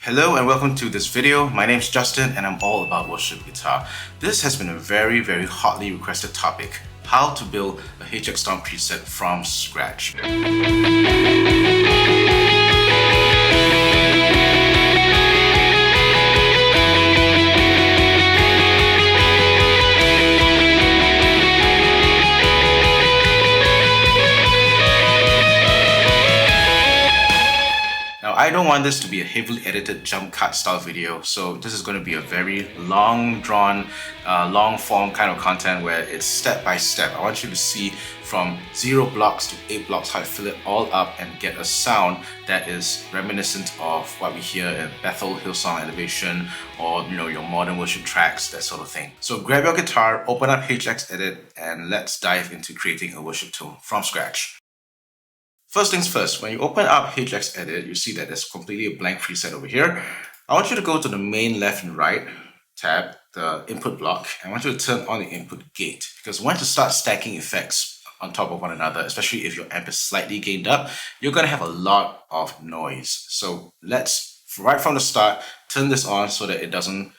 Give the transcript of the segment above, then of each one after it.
Hello and welcome to this video. My name is Justin and I'm all about worship guitar. This has been a very hotly requested topic: how to build a HX Stomp preset from scratch. Now, I don't want this to be a heavily edited jump cut style video, so this is going to be a very long drawn, long form kind of content where it's step by step. I want you to see from 0 blocks to 8 blocks how I fill it all up and get a sound that is reminiscent of what we hear in Bethel, Hillsong Elevation, or your modern worship tracks, that sort of thing. So grab your guitar, open up HX Edit, and let's dive into creating a worship tune from scratch. First things first, when you open up HX Edit, you see that there's completely a blank preset over here. I want you to go to the main left and right tab, the input block, and I want you to turn on the input gate, because once you start stacking effects on top of one another, especially if your amp is slightly gained up, you're going to have a lot of noise. So let's, right from the start, turn this on so that it doesn't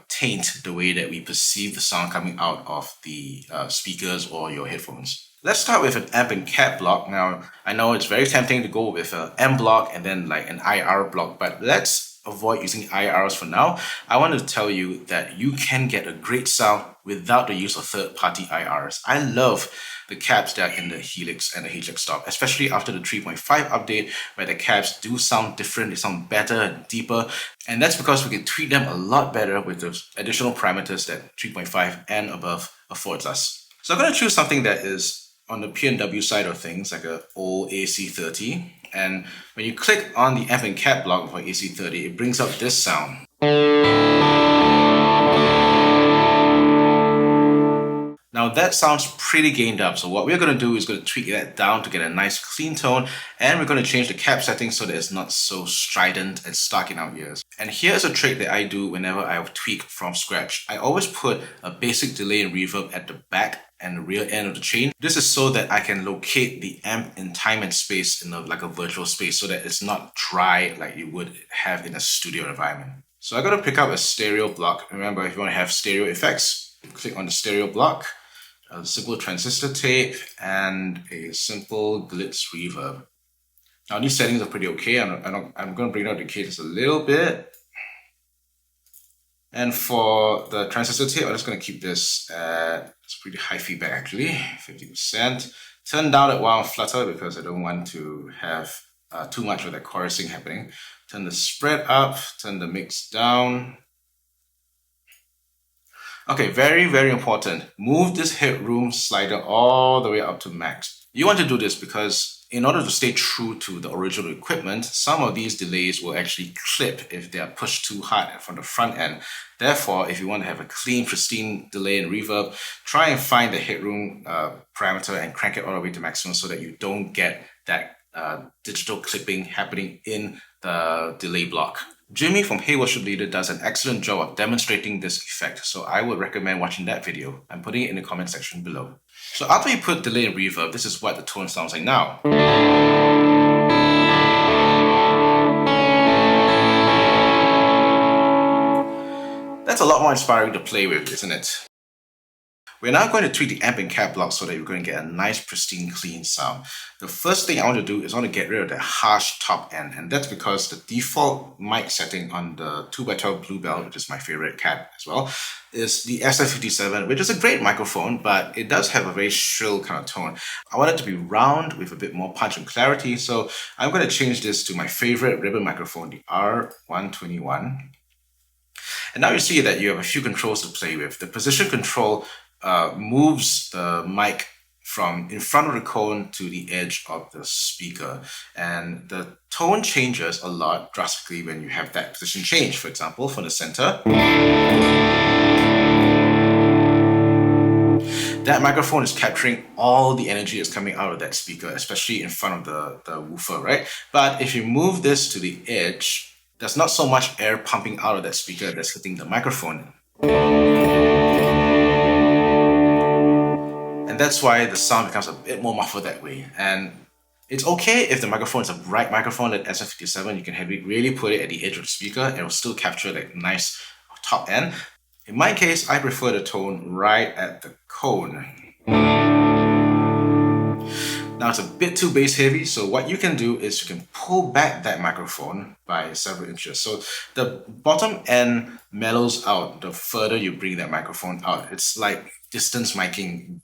taint the way that we perceive the sound coming out of the speakers or your headphones. Let's start with an amp and cap block. Now, I know it's very tempting to go with an M block and then like an IR block, but let's avoid using IRs for now. I want to tell you that you can get a great sound without the use of third-party IRs. I love the caps that are in the Helix and the HX Stomp, especially after the 3.5 update, where the caps do sound different, they sound better and deeper, and that's because we can tweak them a lot better with the additional parameters that 3.5 and above affords us. So I'm going to choose something that is on the P&W side of things, like a old AC30, and when you click on the amp and cap block for AC30, it brings up this sound. Now that sounds pretty gained up, so what we're going to do is going to tweak that down to get a nice clean tone, and we're going to change the cap settings so that it's not so strident and stuck in our ears. And here's a trick that I do whenever I tweak from scratch. I always put a basic delay and reverb at the back and the rear end of the chain. This is so that I can locate the amp in time and space in like a virtual space, so that it's not dry like you would have in a studio environment. So I'm going to pick up a stereo block. Remember, if you want to have stereo effects, click on the stereo block, a simple transistor tape, and a simple glitz reverb. Now these settings are pretty okay. I'm going to bring down the cadence a little bit. And for the transistor tape, I'm just going to keep this at, it's pretty high feedback actually, 50%. Turn down that while flutter because I don't want to have too much of that chorusing happening. Turn the spread up, turn the mix down. Okay, very important. Move this headroom slider all the way up to max. You want to do this because in order to stay true to the original equipment, some of these delays will actually clip if they are pushed too hard from the front end. Therefore, if you want to have a clean, pristine delay and reverb, try and find the headroom parameter and crank it all the way to maximum so that you don't get that digital clipping happening in the delay block. Jimmy from Hey Worship Leader does an excellent job of demonstrating this effect, so I would recommend watching that video. I'm putting it in the comment section below. So after you put delay and reverb, this is what the tone sounds like now. That's a lot more inspiring to play with, isn't it? We're now going to tweak the amp and cap block so that you're going to get a nice, pristine, clean sound. The first thing I want to do is I want to get rid of the harsh top end, and that's because the default mic setting on the 2x12 Bluebell, which is my favorite cap as well, is the SF57, which is a great microphone, but it does have a very shrill kind of tone. I want it to be round with a bit more punch and clarity, so I'm going to change this to my favorite ribbon microphone, the R121. And now you see that you have a few controls to play with. The position control moves the mic from in front of the cone to the edge of the speaker, and the tone changes a lot drastically when you have that position change. For example, from the center, that microphone is capturing all the energy that's coming out of that speaker, especially in front of the woofer, right? But if you move this to the edge, there's not so much air pumping out of that speaker that's hitting the microphone. And that's why the sound becomes a bit more muffled that way. And It's okay if the microphone is a bright microphone like SM57, you can have it really put it at the edge of the speaker and it'll still capture that nice top end. In my case, I prefer the tone right at the cone. Now it's a bit too bass heavy, so what you can do is you can pull back that microphone by several inches. So the bottom end mellows out the further you bring that microphone out. It's like distance miking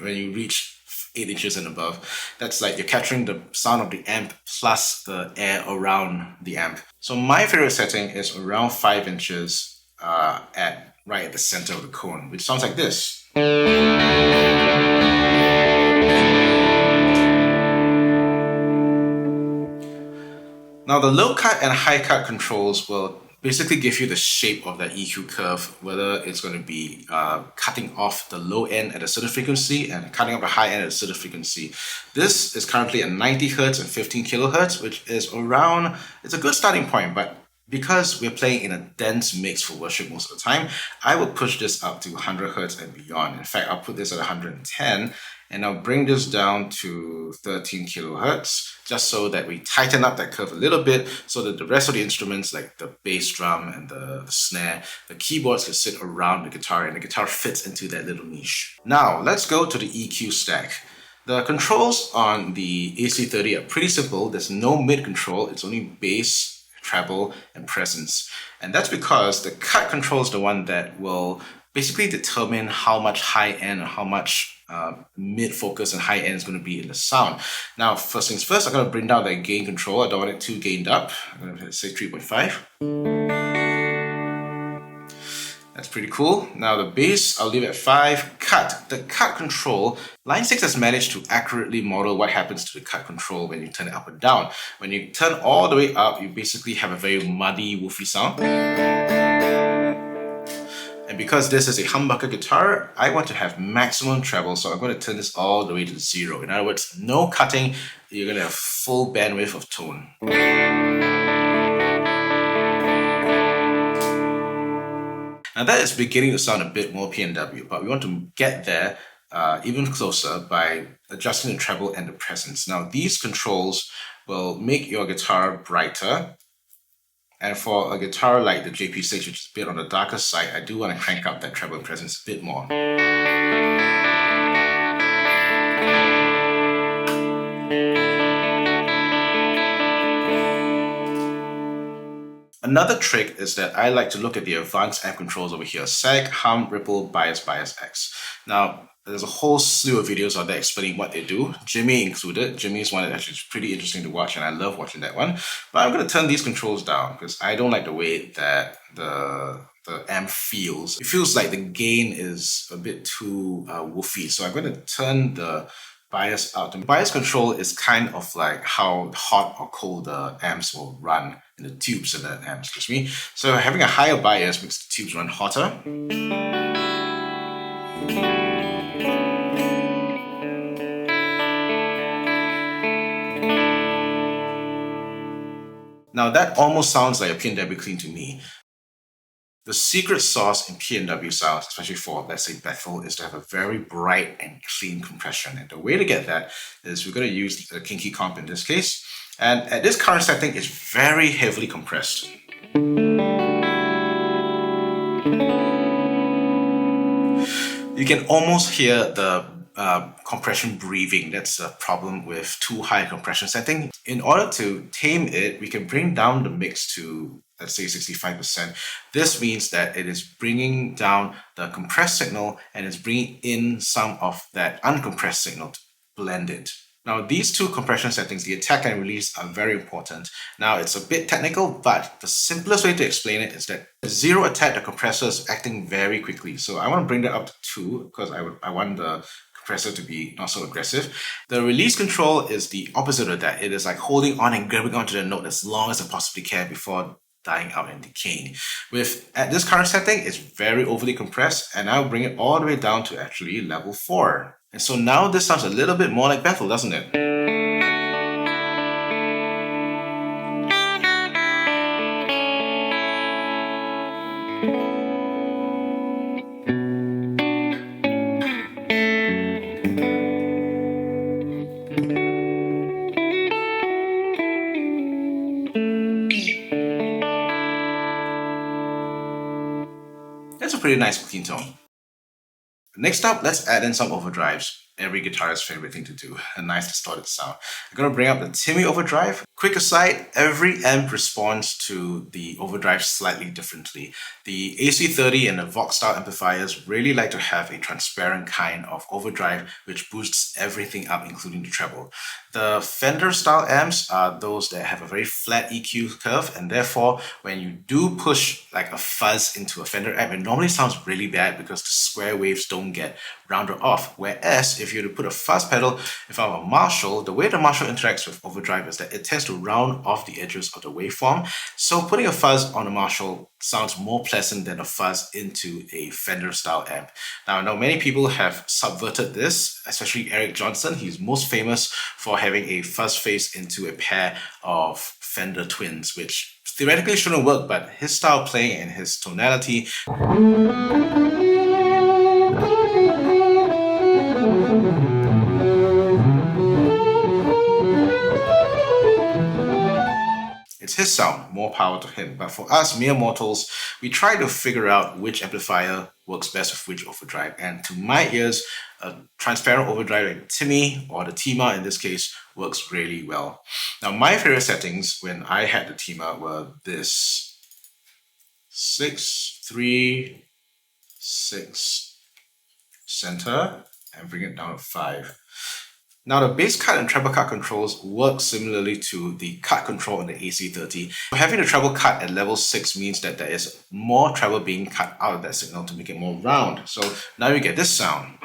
when you reach 8 inches and above. That's like you're capturing the sound of the amp plus the air around the amp. So my favorite setting is around 5 inches right at the center of the cone, which sounds like this. Now the low cut and high cut controls will basically give you the shape of that EQ curve, whether it's going to be cutting off the low end at a certain frequency and cutting off the high end at a certain frequency. This is currently at 90 Hertz and 15 kilohertz, which is around, it's a good starting point, but because we're playing in a dense mix for worship most of the time, I will push this up to 100 Hertz and beyond. In fact, I'll put this at 110 and I'll bring this down to 13 kilohertz just so that we tighten up that curve a little bit so that the rest of the instruments like the bass drum and the snare, the keyboards can sit around the guitar and the guitar fits into that little niche. Now, let's go to the EQ stack. The controls on the AC30 are pretty simple. There's no mid control, it's only bass, treble, and presence. And that's because the cut control is the one that will basically determine how much high end or how much mid focus and high end is going to be in the sound. Now, first things first, I'm going to bring down that gain control. I don't want it too gained up. I'm going to say 3.5. That's pretty cool. Now the bass, I'll leave it at 5. Cut. The cut control, Line 6 has managed to accurately model what happens to the cut control when you turn it up and down. When you turn all the way up, you basically have a very muddy, woofy sound. And because this is a humbucker guitar, I want to have maximum treble, so I'm going to turn this all the way to 0. In other words, no cutting, you're going to have full bandwidth of tone. Now that is beginning to sound a bit more PNW, but we want to get there even closer by adjusting the treble and the presence. Now these controls will make your guitar brighter. And for a guitar like the JP6, which is a bit on the darker side, I do want to crank up that treble and presence a bit more. Another trick is that I like to look at the advanced amp controls over here. Sag, hum, ripple, bias, X. Now, there's a whole slew of videos out there explaining what they do, Jimmy included. Jimmy's one that actually is pretty interesting to watch and I love watching that one. But I'm going to turn these controls down because I don't like the way that the amp feels. It feels like the gain is a bit too woofy. So I'm going to turn the bias out. The bias control is kind of like how hot or cold the amps will run in the tubes of the amps, excuse me. So having a higher bias makes the tubes run hotter. Now that almost sounds like a PNW clean to me. The secret sauce in PNW sounds, especially for, let's say, Bethel, is to have a very bright and clean compression. And the way to get that is we're going to use the Kinky Comp in this case. And at this current setting, it's very heavily compressed. You can almost hear the compression breathing. That's a problem with too high compression setting. In order to tame it, we can bring down the mix to, let's say, 65%. This means that it is bringing down the compressed signal and it's bringing in some of that uncompressed signal to blend it. Now, these two compression settings, the attack and release, are very important. Now, it's a bit technical, but the simplest way to explain it is that zero attack, the compressor is acting very quickly. So I want to bring that up to 2 because I want the compressor to be not so aggressive. The release control is the opposite of that. It is like holding on and grabbing onto the note as long as I possibly can before dying out and decaying. At this current setting, it's very overly compressed, and I'll bring it all the way down to actually level 4. And so now this sounds a little bit more like Bethel, doesn't it? it's a pretty nice clean tone. Next up, let's add in some overdrives. Every guitarist's favorite thing to do, a nice distorted sound. I'm gonna bring up the Timmy overdrive. Quick aside, every amp responds to the overdrive slightly differently. The AC30 and the Vox style amplifiers really like to have a transparent kind of overdrive which boosts everything up, including the treble. The Fender style amps are those that have a very flat EQ curve, and therefore when you do push like a fuzz into a Fender amp, it normally sounds really bad because the square waves don't get rounded off. Whereas if you were to put a fuzz pedal in front of a Marshall, the way the Marshall interacts with overdrive is that it tends to round off the edges of the waveform. So putting a fuzz on a Marshall sounds more pleasant than a fuzz into a Fender style amp. Now, I know many people have subverted this, especially Eric Johnson. He's most famous for having a fuzz face into a pair of Fender Twins, which theoretically shouldn't work, but his style playing and his tonality it's his sound, more power to him. But for us mere mortals, we try to figure out which amplifier works best with which overdrive. And to my ears, a transparent overdrive like Timmy or the Tima in this case works really well. Now, my favorite settings when I had the Tima were this 6, 3, 6, center, and bring it down to 5. Now, the bass cut and treble cut controls work similarly to the cut control in the AC30. Having the treble cut at level 6 means that there is more treble being cut out of that signal to make it more round. So now you get this sound.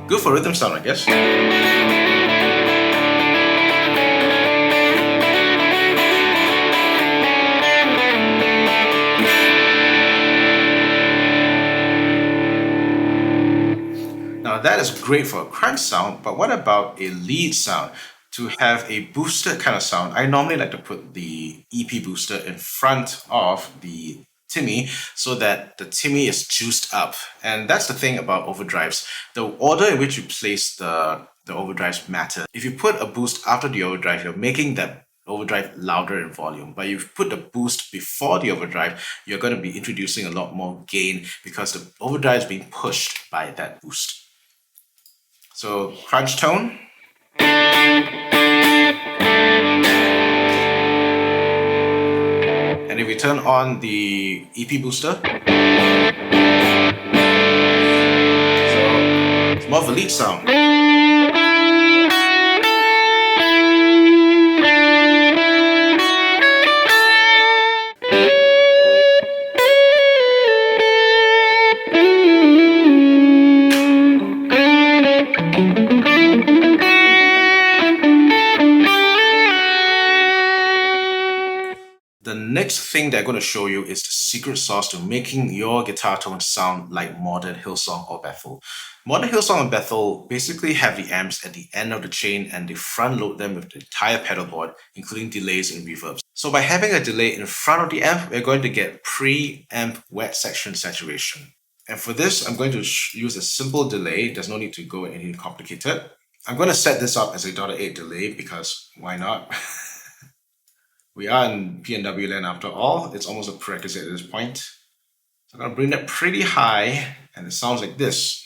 Good for rhythm sound, I guess. Now that is great for a crunch sound, but what about a lead sound? To have a boosted kind of sound, I normally like to put the EP booster in front of the Timmy so that the Timmy is juiced up. And that's the thing about overdrives. The order in which you place the overdrives matter. If you put a boost after the overdrive, you're making that overdrive louder in volume. But if you put the boost before the overdrive, you're going to be introducing a lot more gain because the overdrive is being pushed by that boost. So crunch tone. And if we turn on the EP booster, so it's more of a lead sound. The next thing that I'm going to show you is the secret sauce to making your guitar tone sound like modern Hillsong or Bethel. Modern Hillsong and Bethel basically have the amps at the end of the chain and they front load them with the entire pedal board, including delays and reverbs. So by having a delay in front of the amp, we're going to get pre-amp wet section saturation. And for this, I'm going to use a simple delay. There's no need to go anything complicated. I'm going to set this up as a .8 delay because why not? We are in PNW land after all. It's almost a prerequisite at this point. So I'm going to bring that pretty high and it sounds like this.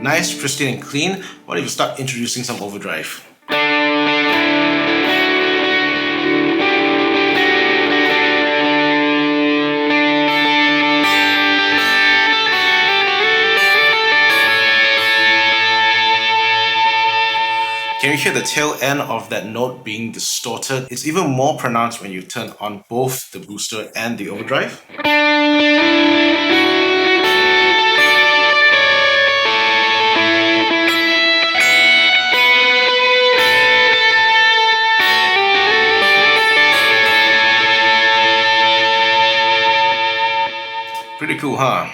Nice, pristine and clean. What if you start introducing some overdrive? Can you hear the tail end of that note being distorted? It's even more pronounced when you turn on both the booster and the overdrive. Pretty cool, huh?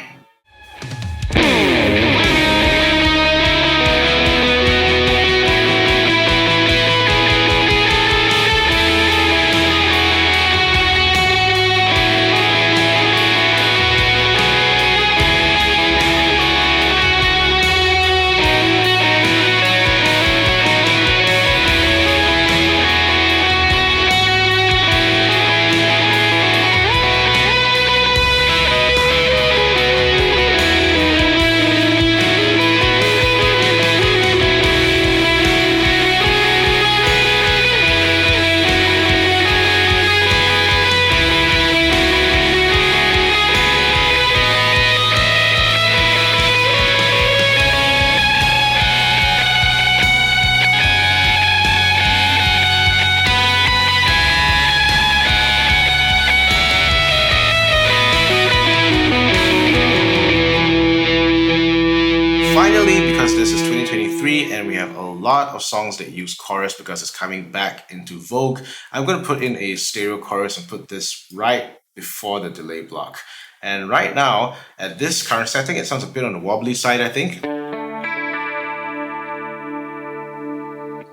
2023 and we have a lot of songs that use chorus because it's coming back into vogue. I'm going to put in a stereo chorus and put this right before the delay block. And right now, at this current setting, it sounds a bit on the wobbly side, I think.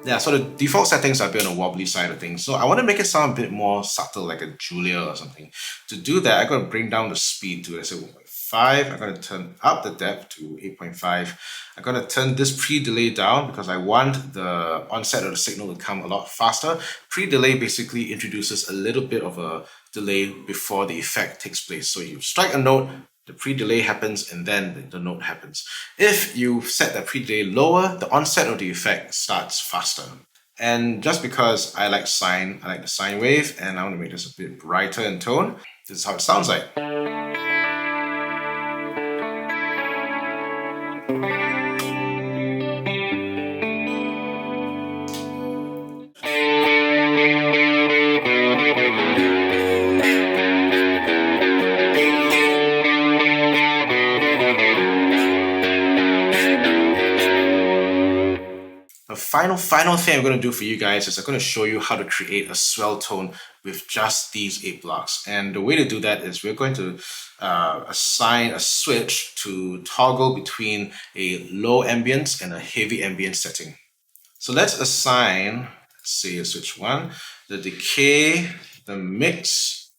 Yeah, so the default settings are a bit on the wobbly side of things. So I want to make it sound a bit more subtle, like a Julia or something. To do that, I'm going to bring down the speed to, let's say, 1.5. I'm going to turn up the depth to 8.5. I'm going to turn this pre-delay down because I want the onset of the signal to come a lot faster. Pre-delay basically introduces a little bit of a delay before the effect takes place. So you strike a note, the pre-delay happens, and then the note happens. If you set the pre-delay lower, the onset of the effect starts faster. And just because I like the sine wave, and I want to make this a bit brighter in tone, this is how it sounds like. The final thing I'm going to do for you guys is I'm going to show you how to create a swell tone with just these 8 blocks. And the way to do that is we're going to assign a switch to toggle between a low ambience and a heavy ambience setting. So let's assign, let's say a switch 1, the decay, the mix.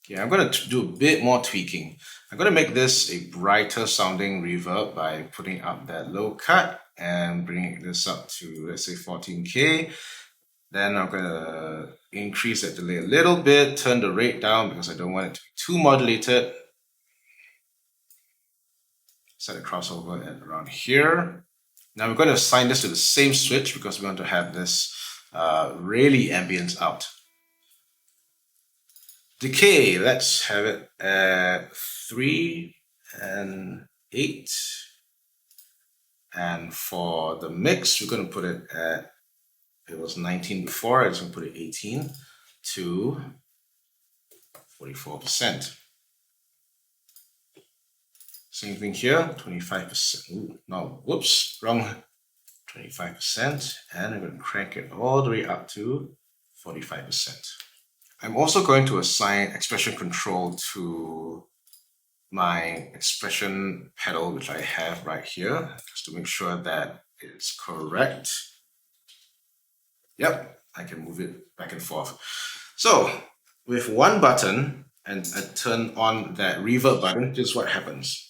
Yeah, I'm going to do a bit more tweaking. I'm going to make this a brighter sounding reverb by putting up that low cut and bringing this up to, let's say, 14K. Then I'm going to increase that delay a little bit, turn the rate down because I don't want it to be too modulated. Set a crossover at around here. Now we're going to assign this to the same switch because we want to have this really ambience out. Decay, let's have it at 3 and 8. And for the mix, we're going to put it at, it was 19 before, I'm just going to put it 18 to 44%. Same thing here, 25%. Ooh, no, whoops, wrong. 25%. And I'm going to crank it all the way up to 45%. I'm also going to assign expression control to my expression pedal, which I have right here, just to make sure that it's correct. Yep, I can move it back and forth. So with one button and I turn on that reverb button, this is what happens.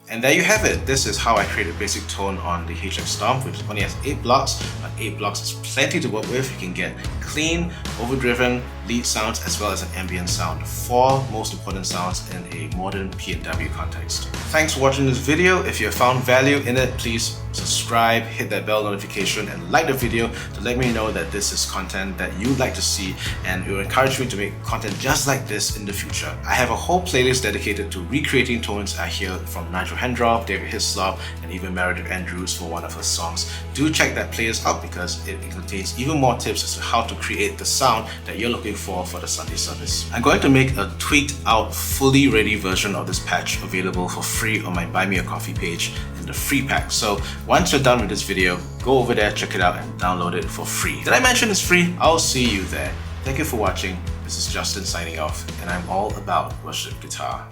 And there you have it. This is how I create a basic tone on the HX Stomp, which only has 8 blocks, but 8 blocks is plenty to work with. You can get clean, overdriven, lead sounds, as well as an ambient sound. 4 most important sounds in a modern P&W context. Thanks for watching this video. If you have found value in it, please subscribe, hit that bell notification, and like the video to let me know that this is content that you'd like to see, and it will encourage me to make content just like this in the future. I have a whole playlist dedicated to recreating tones I hear from Nigel Hendroff, David Hislop, and even Meredith Andrews for one of her songs. Do check that playlist out because it contains even more tips as to how to create the sound that you're looking for the Sunday service. I'm going to make a tweaked out, fully ready version of this patch available for free on my Buy Me a Coffee page in the free pack. So once you're done with this video, go over there, check it out, and download it for free. Did I mention it's free? I'll see you there. Thank you for watching. This is Justin signing off, and I'm all about worship guitar.